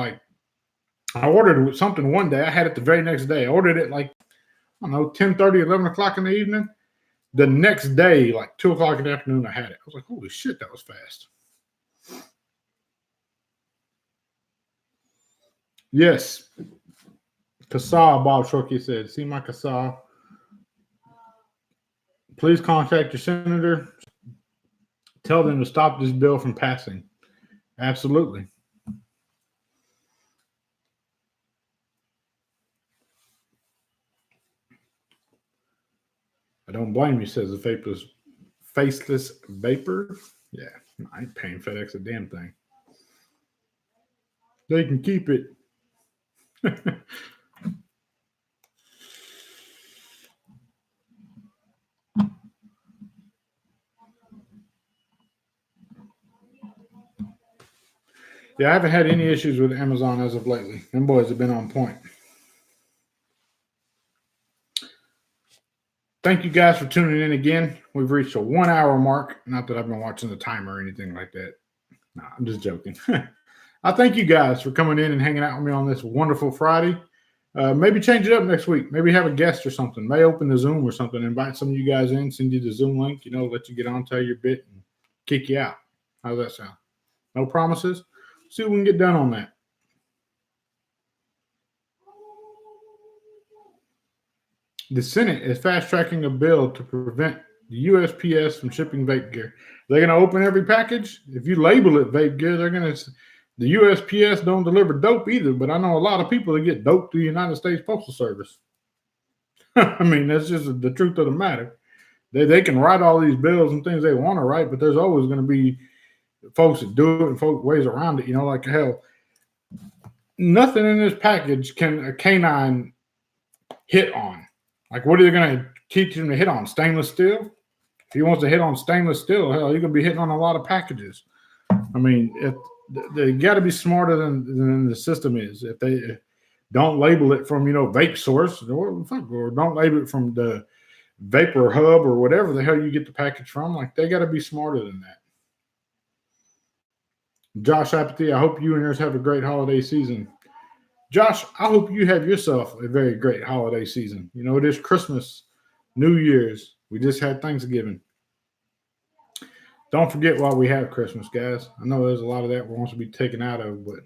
I ordered something one day. I had it the very next day. I ordered it 10:30, 11 o'clock in the evening. The next day, 2 o'clock in the afternoon, I had it. I was like, holy shit, that was fast. Yes. Kassaw, Bob Shorkey said, see my Kassaw. Please contact your senator. Tell them to stop this bill from passing. Absolutely. I don't blame you, says the faceless vapor. Yeah, I ain't paying FedEx a damn thing. They can keep it. Yeah, I haven't had any issues with Amazon as of lately. Them boys have been on point. Thank you guys for tuning in again. We've reached a 1 hour mark. Not that I've been watching the timer or anything like that. No, I'm just joking. I thank you guys for coming in and hanging out with me on this wonderful Friday. Maybe change it up next week. Maybe have a guest or something. May open the Zoom or something. Invite some of you guys in. Send you the Zoom link. Let you get on, tell your bit, and kick you out. How's that sound? No promises. See what we can get done on that. The Senate is fast-tracking a bill to prevent the USPS from shipping vape gear. They're going to open every package. If you label it vape gear, they're going to. The USPS don't deliver dope either, but I know a lot of people that get dope through the United States Postal Service. I mean, that's just the truth of the matter. They can write all these bills and things they want to write, but there's always going to be folks that do it and ways around it. Like hell, nothing in this package can a canine hit on. Like, what are they going to teach him to hit on? Stainless steel? If he wants to hit on stainless steel, hell, he's going to be hitting on a lot of packages. I mean, they got to be smarter than the system is. If they don't label it from, vape source, or don't label it from the vapor hub or whatever the hell you get the package from, like, they got to be smarter than that. Josh Apathy, I hope you and yours have a great holiday season. Josh, I hope you have yourself a very great holiday season. It is Christmas, New Year's. We just had Thanksgiving. Don't forget while we have Christmas, guys. I know there's a lot of that wants to be taken out of, but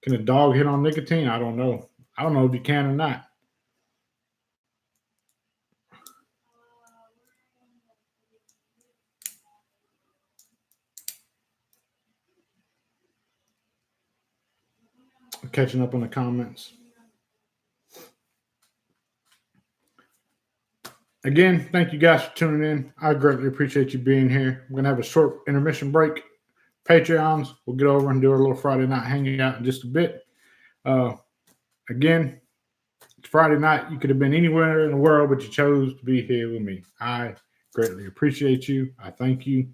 can a dog hit on nicotine? I don't know. I don't know if you can or not. Catching up on the comments. Again, thank you guys for tuning in. I greatly appreciate you being here. We're going to have a short intermission break. Patreons, we'll get over and do our little Friday night hanging out in just a bit. Again, it's Friday night. You could have been anywhere in the world, but you chose to be here with me. I greatly appreciate you. I thank you.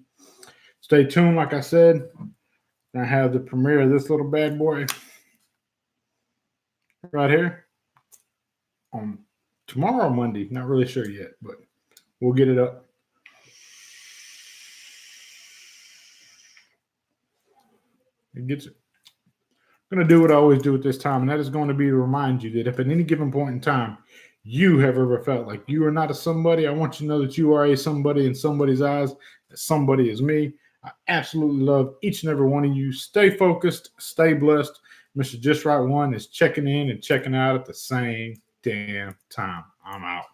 Stay tuned, like I said. I have the premiere of this little bad boy right here on tomorrow or Monday. Not really sure yet, but we'll get it up. It gets it. I'm going to do what I always do at this time, and that is going to be to remind you that if at any given point in time you have ever felt like you are not a somebody, I want you to know that you are a somebody in somebody's eyes. That somebody is me. I absolutely love each and every one of you. Stay focused. Stay blessed. Mr. Just Right One is checking in and checking out at the same damn time. I'm out.